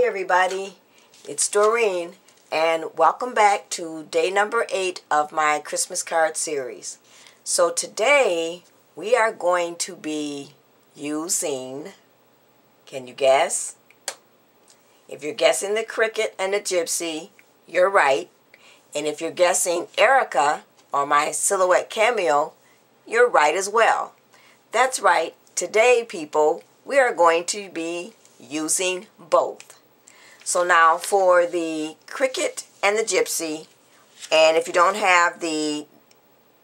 everybody, it's Doreen and welcome back to day number 8 of my Christmas card series. So today we are going to be using, can you guess? If you're guessing the Cricut and the Gypsy, you're right. And if you're guessing Erica or my Silhouette Cameo, you're right as well. That's right, today people, we are going to be using both. So now for the Cricut and the Gypsy, and if you don't have the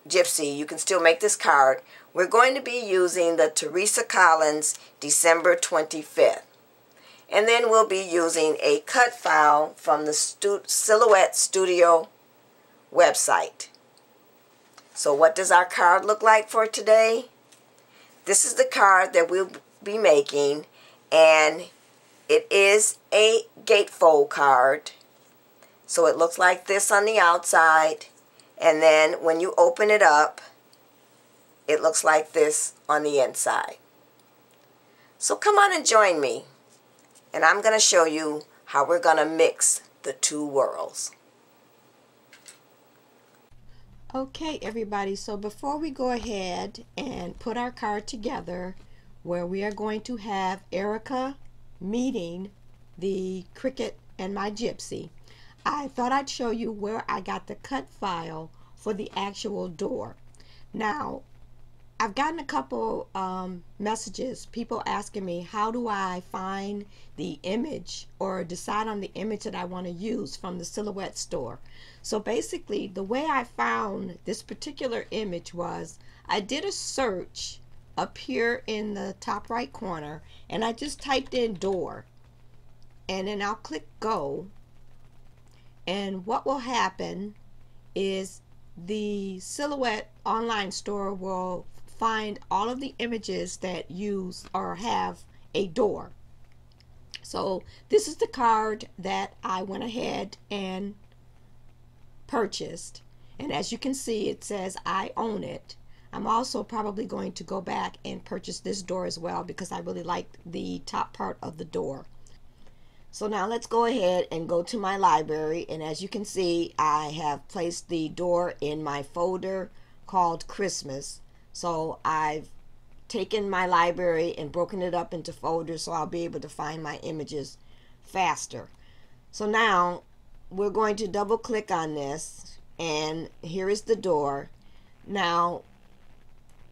Gypsy, you can still make this card. We're going to be using the Teresa Collins December 25th. And then we'll be using a cut file from the Silhouette Studio website. So what does our card look like for today? This is the card that we'll be making, and it is a gatefold card. So it looks like this on the outside, and then when you open it up, it looks like this on the inside. So come on and join me, and I'm going to show you how we're going to mix the two worlds. Okay everybody, so before we go ahead and put our card together where we are going to have Erica meeting the Cricut and my Gypsy, I thought I'd show you where I got the cut file for the actual door. Now I've gotten a couple messages, people asking me how do I find the image or decide on the image that I want to use from the Silhouette store. So basically the way I found this particular image was I did a search up here in the top right corner, and I just typed in door, and then I'll click go, and what will happen is the Silhouette online store will find all of the images that use or have a door. So this is the card that I went ahead and purchased, and as you can see it says I own it. I'm also probably going to go back and purchase this door as well because I really like the top part of the door. So now let's go ahead and go to my library, and as you can see I have placed the door in my folder called Christmas. So I've taken my library and broken it up into folders so I'll be able to find my images faster. So now we're going to double click on this, and here is the door. Now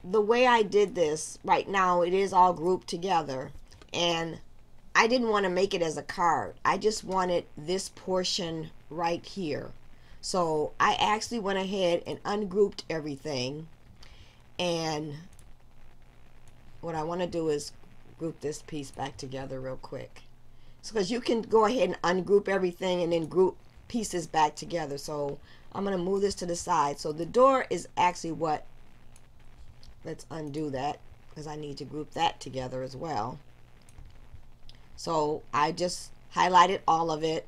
the way I did this, right now it is all grouped together, and I didn't want to make it as a card. I just wanted this portion right here. So I actually went ahead and ungrouped everything, and what I want to do is group this piece back together real quick. So because you can go ahead and ungroup everything and then group pieces back together. So I'm going to move this to the side. So the door is actually what, let's undo that because I need to group that together as well. So I just highlighted all of it,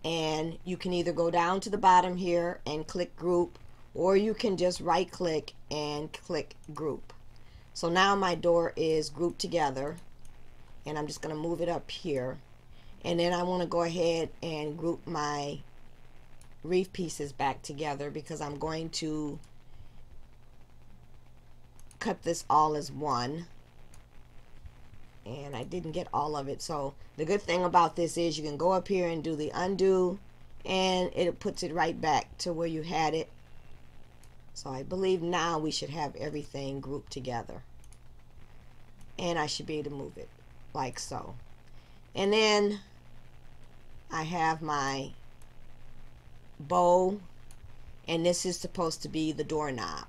and you can either go down to the bottom here and click group, or you can just right click and click group. So now my door is grouped together, and I'm just going to move it up here, and then I want to go ahead and group my reef pieces back together because I'm going to cut this all as one, and I didn't get all of it. So the good thing about this is you can go up here and do the undo, and it puts it right back to where you had it. So I believe now we should have everything grouped together, and I should be able to move it like so. And then I have my bow, and this is supposed to be the doorknob.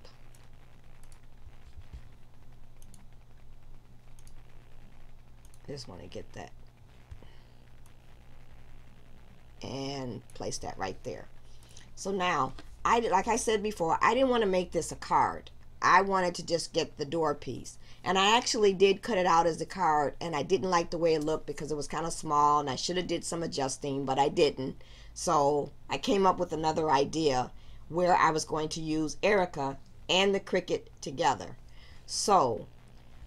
I just want to get that and place that right there. So now like I said before, I didn't want to make this a card. I wanted to just get the door piece, and I actually did cut it out as a card, and I didn't like the way it looked because it was kind of small, and I should have did some adjusting, but I didn't. So I came up with another idea where I was going to use Erica and the Cricut together. So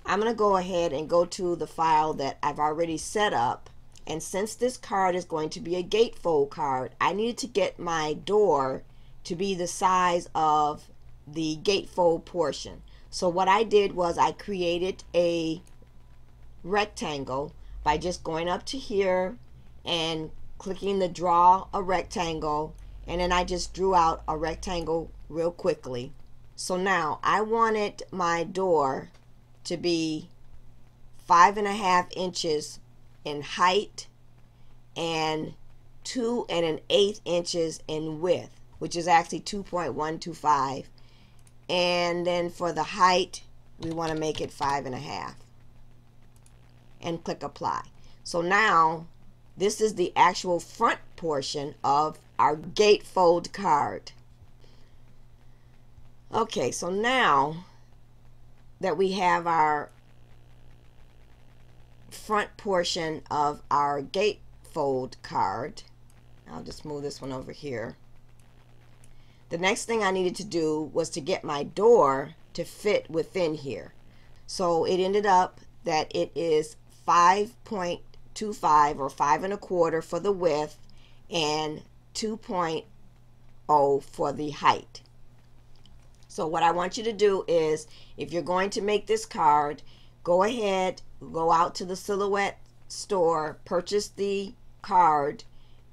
I'm going to go ahead and go to the file that I've already set up, And since this card is going to be a gatefold card, I needed to get my door to be the size of the gatefold portion. So what I did was I created a rectangle by just going up to here and clicking the draw a rectangle, and then I just drew out a rectangle real quickly. So now I wanted my door to be 5.5 inches in height and 2 1/8 inches in width, which is actually 2.125. And then for the height, we want to make it 5.5. And click apply. So now this is the actual front portion of our gatefold card. Okay, so now that we have our front portion of our gatefold card, I'll just move this one over here. The next thing I needed to do was to get my door to fit within here. So it ended up that it is 5.25 or 5 1/4 for the width and 2.0 for the height. So what I want you to do is, if you're going to make this card, go ahead, go out to the Silhouette store, purchase the card,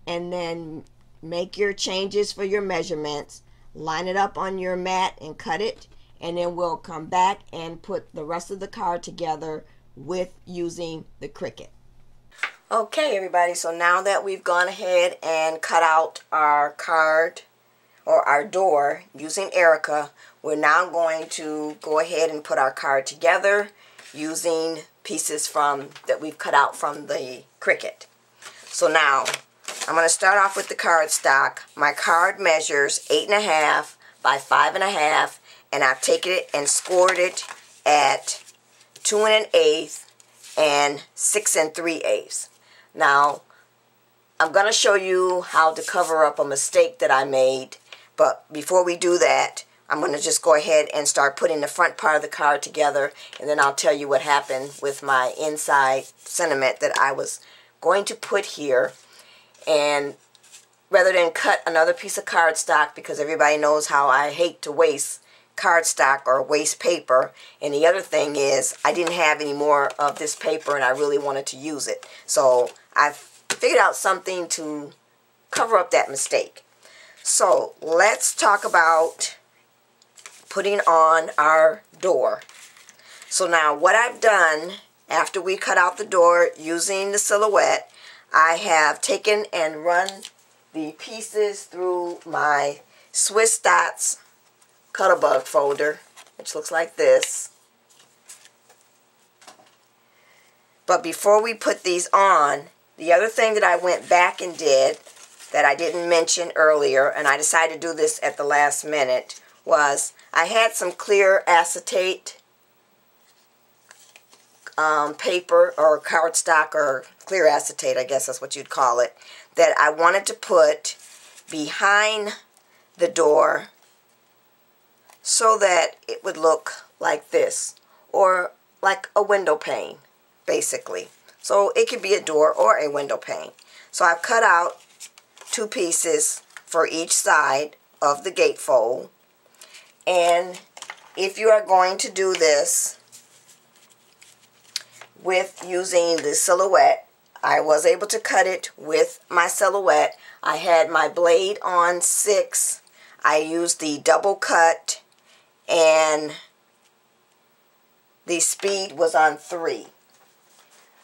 and then make your changes for your measurements, line it up on your mat and cut it, and then we'll come back and put the rest of the card together with using the Cricut. Okay, everybody, so now that we've gone ahead and cut out our card or our door using Erica, we're now going to go ahead and put our card together using pieces that we've cut out from the Cricut. So now I'm going to start off with the card stock. My card measures 8.5 by 5.5, and I've taken it and scored it at 2 1/8 and 6 3/8. Now I'm going to show you how to cover up a mistake that I made, but before we do that, I'm going to just go ahead and start putting the front part of the card together, and then I'll tell you what happened with my inside sentiment that I was going to put here. And rather than cut another piece of cardstock, because everybody knows how I hate to waste cardstock or waste paper, and the other thing is I didn't have any more of this paper and I really wanted to use it. So I figured out something to cover up that mistake. So let's talk about putting on our door. So now what I've done after we cut out the door using the Silhouette, I have taken and run the pieces through my Swiss Dots Cut-A-Bug folder, which looks like this. But before we put these on, the other thing that I went back and did that I didn't mention earlier, and I decided to do this at the last minute, was I had some clear acetate paper or cardstock, or clear acetate, I guess that's what you'd call it, that I wanted to put behind the door so that it would look like this, or like a window pane, basically. So it could be a door or a window pane. So I've cut out 2 pieces for each side of the gatefold. And if you are going to do this with using the Silhouette, I was able to cut it with my Silhouette. I had my blade on 6. I used the double cut, and the speed was on 3.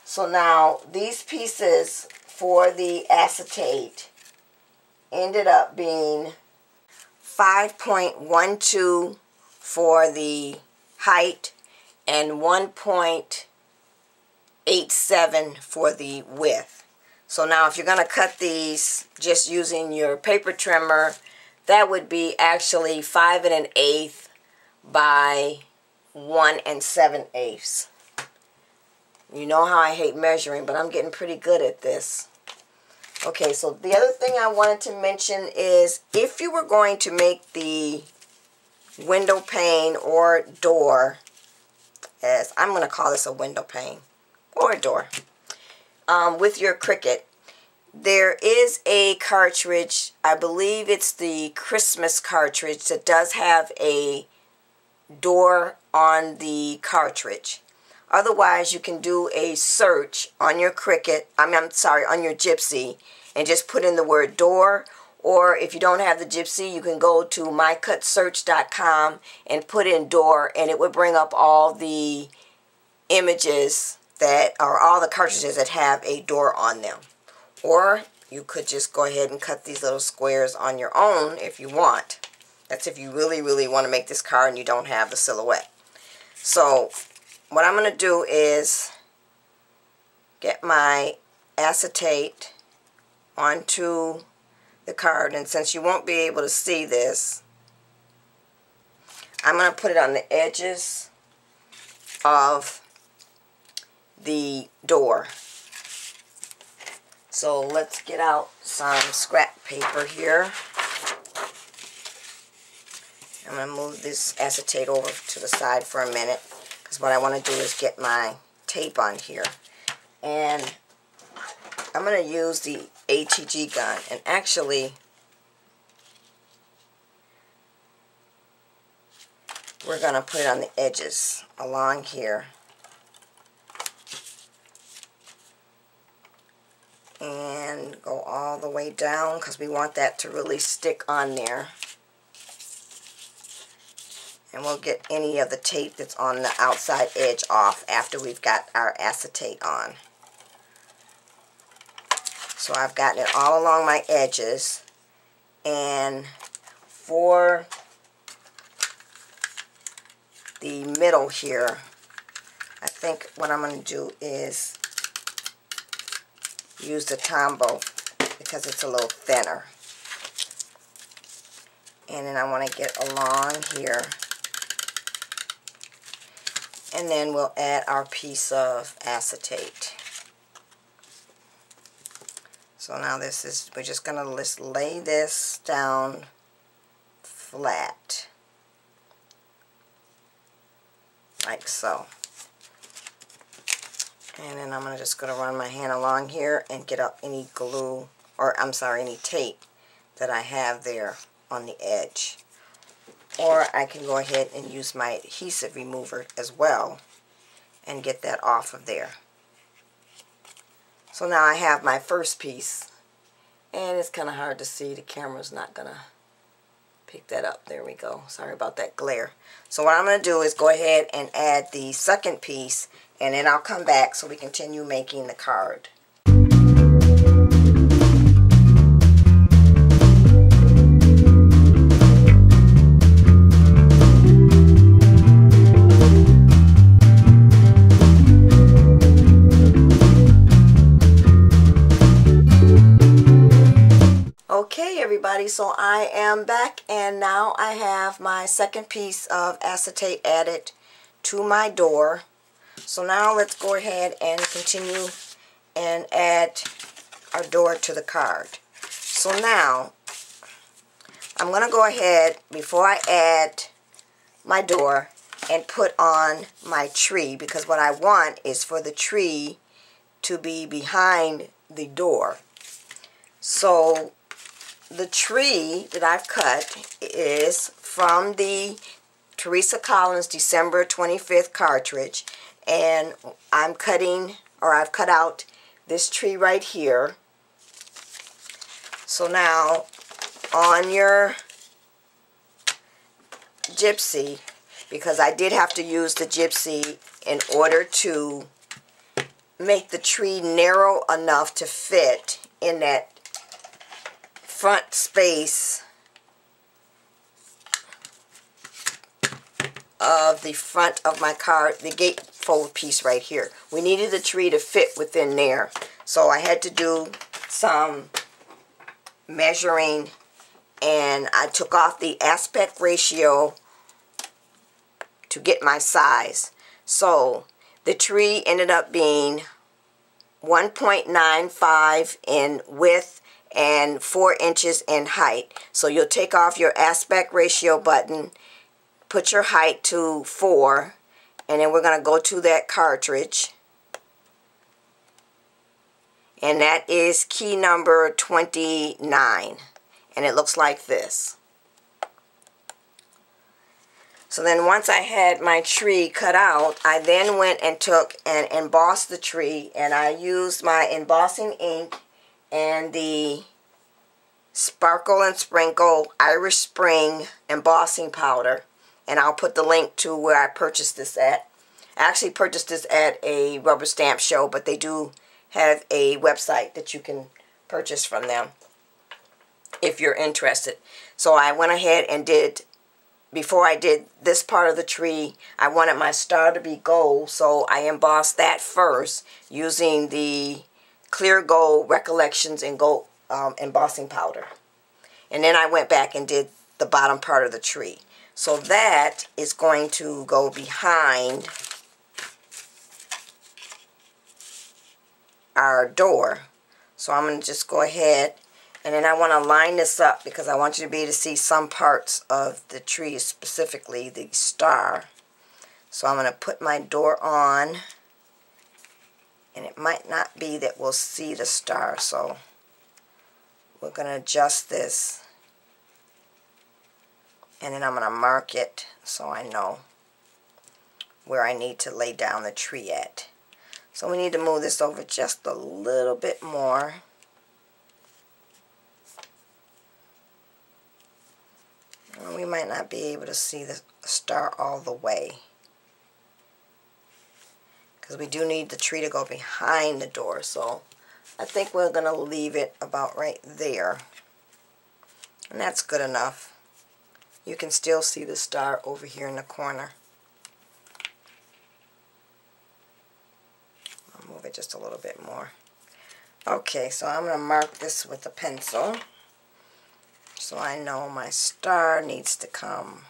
So now these pieces for the acetate ended up being 5.12 for the height and 1.87 for the width. So now if you're going to cut these just using your paper trimmer, that would be actually 5 1/8 by 1 7/8. You know how I hate measuring, but I'm getting pretty good at this. Okay, so the other thing I wanted to mention is if you were going to make the window pane or door, as I'm going to call this a window pane or a door, with your Cricut, there is a cartridge, I believe it's the Christmas cartridge, that does have a door on the cartridge. Otherwise, you can do a search on your Cricut, I'm sorry, on your Gypsy, and just put in the word door. Or if you don't have the Gypsy, you can go to mycutsearch.com and put in door, and it would bring up all the images that are all the cartridges that have a door on them. Or you could just go ahead and cut these little squares on your own if you want. That's if you really, really want to make this card and you don't have the silhouette. So what I'm going to do is get my acetate onto the card, and since you won't be able to see this, I'm going to put it on the edges of the door. So let's get out some scrap paper here. I'm going to move this acetate over to the side for a minute, because what I want to do is get my tape on here. And I'm going to use the ATG gun, and actually we're going to put it on the edges along here, and go all the way down, because we want that to really stick on there. And we'll get any of the tape that's on the outside edge off after we've got our acetate on. So I've gotten it all along my edges, and for the middle here, I think what I'm going to do is use the Tombow because it's a little thinner. And then I want to get along here, and then we'll add our piece of acetate. So now this is, we're just going to just lay this down flat, like so. And then I'm just going to run my hand along here and get up any glue, or I'm sorry, any tape that I have there on the edge. Or I can go ahead and use my adhesive remover as well and get that off of there. So now I have my first piece, and it's kind of hard to see. The camera's not going to pick that up. There we go. Sorry about that glare. So what I'm going to do is go ahead and add the second piece, and then I'll come back so we continue making the card. Okay everybody, so I am back, and now I have my second piece of acetate added to my door. So now let's go ahead and continue and add our door to the card. So now I'm going to go ahead, before I add my door, and put on my tree, because what I want is for the tree to be behind the door. So the tree that I've cut is from the Teresa Collins December 25th cartridge, and I'm cutting, or I've cut out this tree right here. So now on your Gypsy, because I did have to use the Gypsy in order to make the tree narrow enough to fit in that front space of the front of my card, the gatefold piece right here. We needed the tree to fit within there, so I had to do some measuring, and I took off the aspect ratio to get my size. So the tree ended up being 1.95 in width and 4 inches in height. So you'll take off your aspect ratio button, put your height to 4, and then we're going to go to that cartridge and that is key number 29, and it looks like this. So then once I had my tree cut out, I then went and took and embossed the tree, and I used my embossing ink and the Sparkle and Sprinkle Irish Spring embossing powder, and I'll put the link to where I purchased this at. I actually purchased this at a rubber stamp show, but they do have a website that you can purchase from them if you're interested. So I went ahead and did, before I did this part of the tree, I wanted my star to be gold, so I embossed that first using the clear gold Recollections in gold embossing powder. And then I went back and did the bottom part of the tree. So that is going to go behind our door. So I'm going to just go ahead, and then I want to line this up because I want you to be able to see some parts of the tree, specifically the star. So I'm going to put my door on, and it might not be that we'll see the star, so we're going to adjust this, and then I'm going to mark it so I know where I need to lay down the tree at. So we need to move this over just a little bit more. We might not be able to see the star all the way, because we do need the tree to go behind the door. So I think we're going to leave it about right there, and that's good enough. You can still see the star over here in the corner. I'll move it just a little bit more. Okay, so I'm going to mark this with a pencil, so I know my star needs to come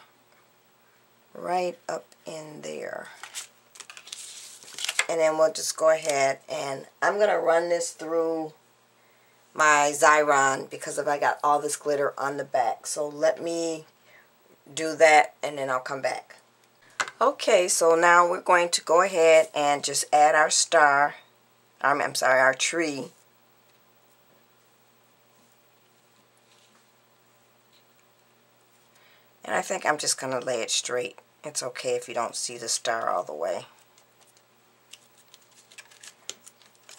right up in there. And then we'll just go ahead, and I'm going to run this through my Xyron because I got all this glitter on the back. So let me do that, and then I'll come back. Okay, so now we're going to go ahead and just add our star, I'm sorry, our tree. And I think I'm just going to lay it straight. It's okay if you don't see the star all the way.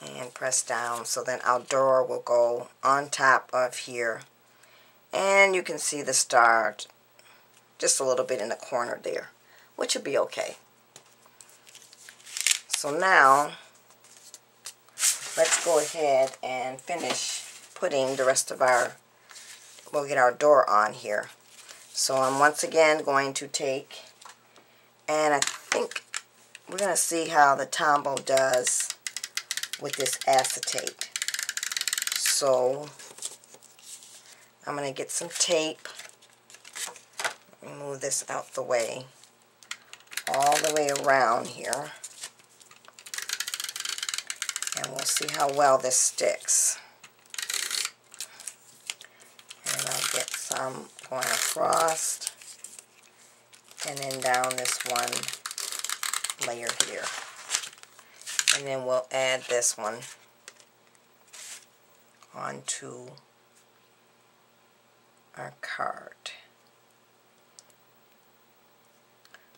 And press down, so then our door will go on top of here. And you can see the star just a little bit in the corner there, which will be okay. So now, let's go ahead and finish putting the rest of our, we'll get our door on here. So I'm once again going to take, and I think we're going to see how the Tombow does with this acetate. So I'm going to get some tape. Let me move this out the way, all the way around here, and we'll see how well this sticks. And I'll get some going across, and then down this one layer here. And then we'll add this one onto our card.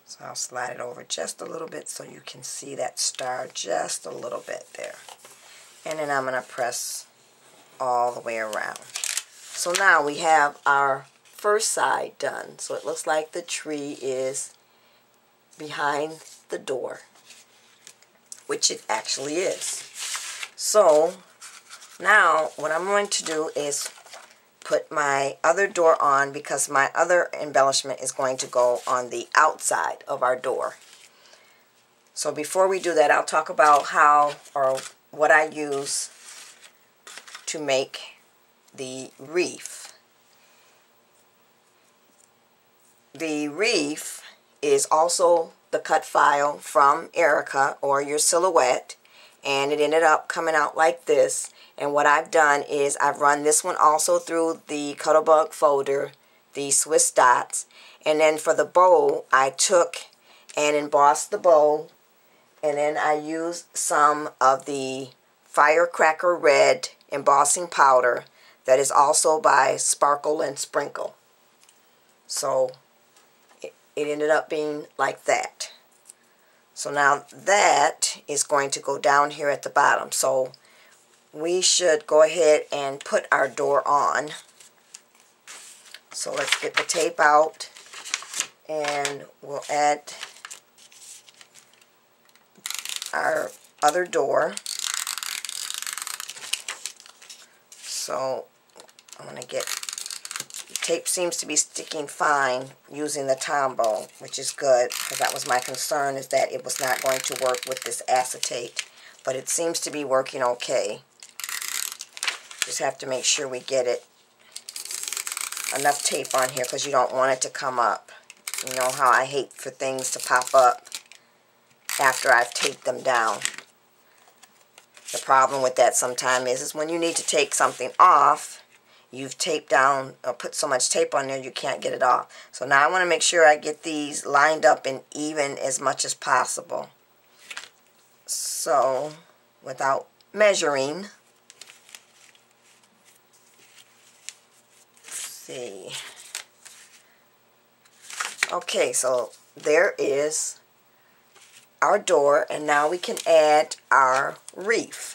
So I'll slide it over just a little bit so you can see that star just a little bit there. And then I'm going to press all the way around. So now we have our first side done. So it looks like the tree is behind the door, which it actually is. So now what I'm going to do is put my other door on, because my other embellishment is going to go on the outside of our door. So before we do that, I'll talk about how or what I use to make the wreath. The wreath is also the cut file from Erica, or your silhouette, and it ended up coming out like this. And what I've done is I've run this one also through the Cuttlebug folder, the Swiss dots, and then for the bow I took and embossed the bow, and then I used some of the Firecracker Red embossing powder that is also by Sparkle and Sprinkle. So it ended up being like that. So now that is going to go down here at the bottom. So we should go ahead and put our door on. So let's get the tape out and we'll add our other door. So I'm going to get, the tape seems to be sticking fine using the Tombow, which is good, because that was my concern, is that it was not going to work with this acetate. But it seems to be working okay. Just have to make sure we get it enough tape on here, because you don't want it to come up. You know how I hate for things to pop up after I've taped them down. The problem with that sometimes is when you need to take something off, you've taped down or put so much tape on there you can't get it off. So now I want to make sure I get these lined up and even as much as possible. So without measuring, let's see. Okay, so there is our door, and now we can add our wreath.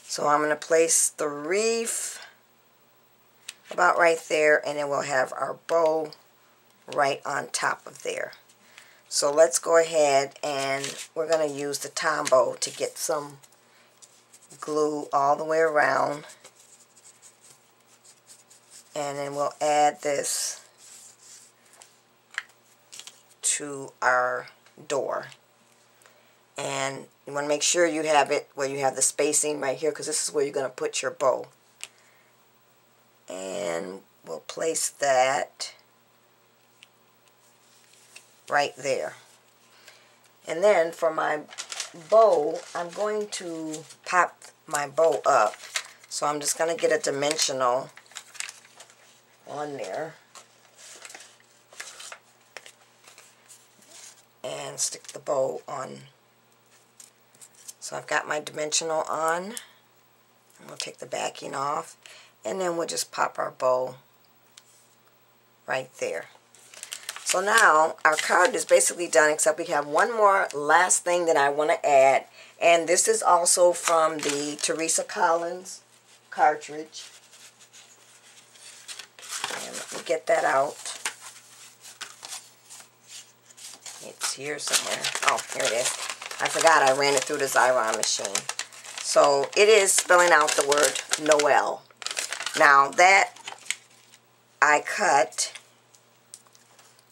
So I'm going to place the wreath about right there, and then we'll have our bow right on top of there. So let's go ahead and we're going to use the Tombow to get some glue all the way around, and then we'll add this to our door. And you want to make sure you have it where you have the spacing right here, because this is where you're going to put your bow. And we'll place that right there. And then for my bow, I'm going to pop my bow up. So I'm just going to get a dimensional on there and stick the bow on. So I've got my dimensional on, and we'll take the backing off, and then we'll just pop our bow right there. So now our card is basically done, except we have one more last thing that I want to add, and this is also from the Teresa Collins cartridge. And let me get that out. It's here somewhere. Oh, here it is. I forgot I ran it through the Xyron machine. So it is spelling out the word Noel. Now that I cut,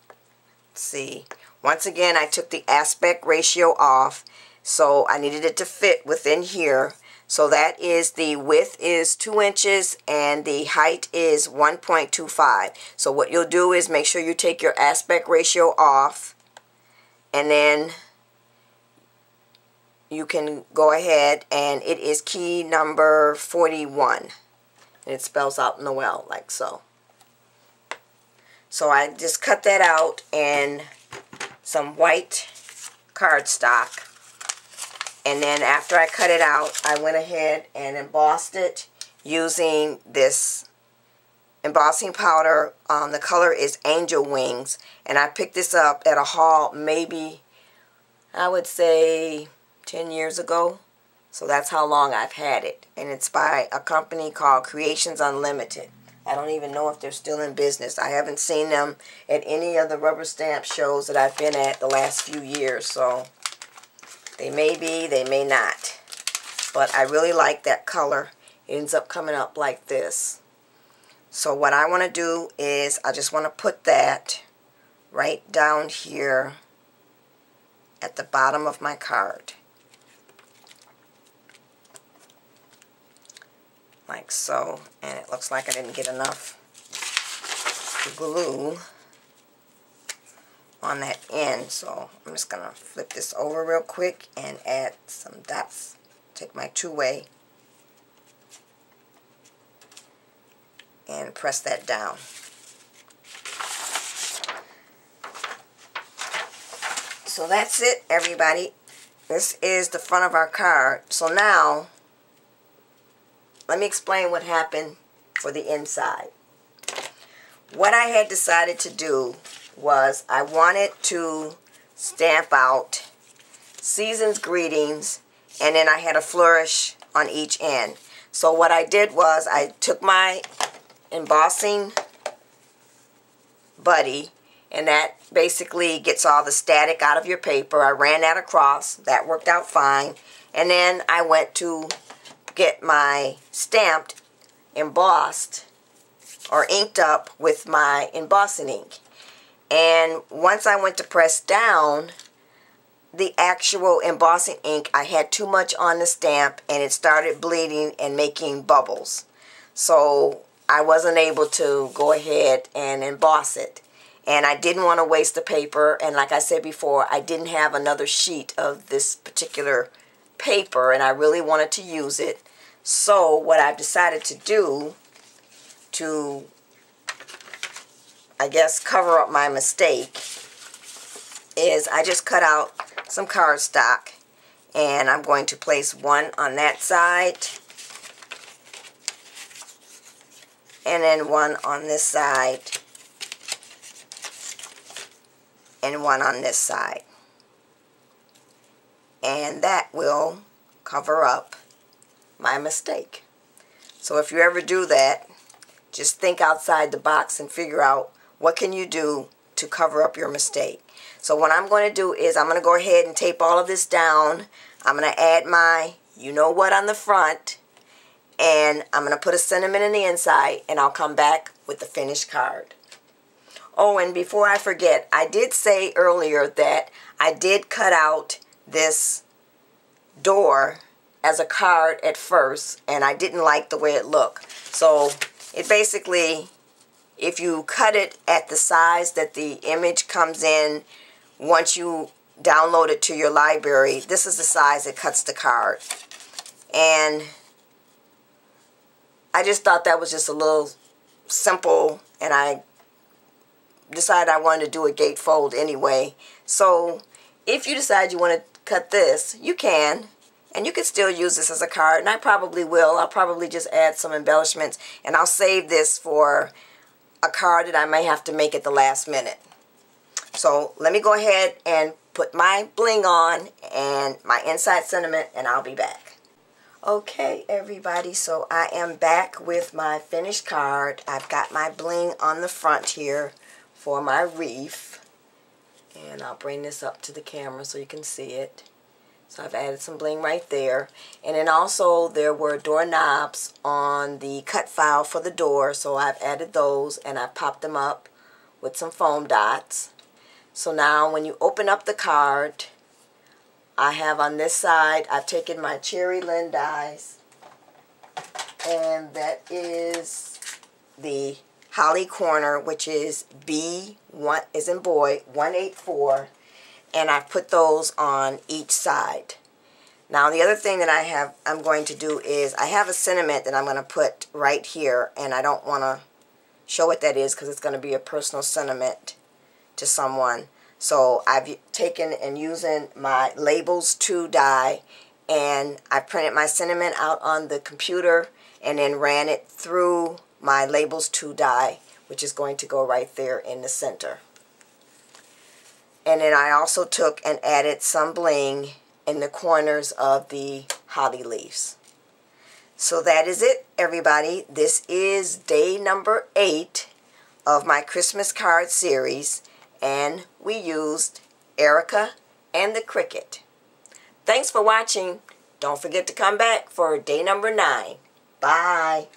let's see, once again I took the aspect ratio off, so I needed it to fit within here. So that is, the width is 2 inches and the height is 1.25. So what you'll do is make sure you take your aspect ratio off, and then you can go ahead, and it is key number 41. And it spells out Noel like so. So I just cut that out in some white cardstock. And then after I cut it out, I went ahead and embossed it using this embossing powder. The color is Angel Wings. And I picked this up at a haul maybe, I would say, 10 years ago. So that's how long I've had it. And it's by a company called Creations Unlimited. I don't even know if they're still in business. I haven't seen them at any of the rubber stamp shows that I've been at the last few years. So they may be, they may not. But I really like that color. It ends up coming up like this. So what I want to do is I just want to put that right down here at the bottom of my card. Like so. And it looks like I didn't get enough glue on that end. So I'm just going to flip this over real quick and add some dots. Take my two-way and press that down. So that's it, everybody. This is the front of our card. So now, let me explain what happened for the inside. What I had decided to do was I wanted to stamp out Season's Greetings, and then I had a flourish on each end. So what I did was I took my embossing buddy, and that basically gets all the static out of your paper. I ran that across. That worked out fine. And then I went to get my stamped, embossed, or inked up with my embossing ink. And once I went to press down the actual embossing ink, I had too much on the stamp and it started bleeding and making bubbles. So I wasn't able to go ahead and emboss it. And I didn't want to waste the paper, and like I said before, I didn't have another sheet of this particular paper and I really wanted to use it. So what I've decided to do to, I guess, cover up my mistake is I just cut out some cardstock, and I'm going to place one on that side and then one on this side and one on this side, and that will cover up my mistake. So if you ever do that, just think outside the box and figure out what can you do to cover up your mistake. So what I'm going to do is I'm going to go ahead and tape all of this down. I'm going to add my you know what on the front, and I'm going to put a sentiment in the inside, and I'll come back with the finished card. Oh, and before I forget, I did say earlier that I did cut out this door as a card at first, and I didn't like the way it looked. So it basically, if you cut it at the size that the image comes in, once you download it to your library, this is the size it cuts the card. And I just thought that was just a little simple, and I decided I wanted to do a gatefold anyway. So if you decide you want to cut this, you can. And you can still use this as a card, and I probably will. I'll probably just add some embellishments, and I'll save this for a card that I may have to make at the last minute. So let me go ahead and put my bling on and my inside sentiment, and I'll be back. Okay, everybody, so I am back with my finished card. I've got my bling on the front here for my wreath, and I'll bring this up to the camera so you can see it. So I've added some bling right there. And then also there were doorknobs on the cut file for the door, so I've added those and I popped them up with some foam dots. So now when you open up the card, I have on this side, I've taken my cherry Lin dies, and that is the Holly Corner, which is B1 as in boy 184. And I put those on each side. Now the other thing that I'm going to do is I have a sentiment that I'm going to put right here, and I don't want to show what that is because it's going to be a personal sentiment to someone. So I've taken and using my Labels 2 die, and I printed my sentiment out on the computer and then ran it through my Labels 2 die, which is going to go right there in the center. And then I also took and added some bling in the corners of the holly leaves. So that is it, everybody. This is day number 8 of my Christmas card series, and we used Erica and the Cricut. Thanks for watching. Don't forget to come back for day number 9. Bye.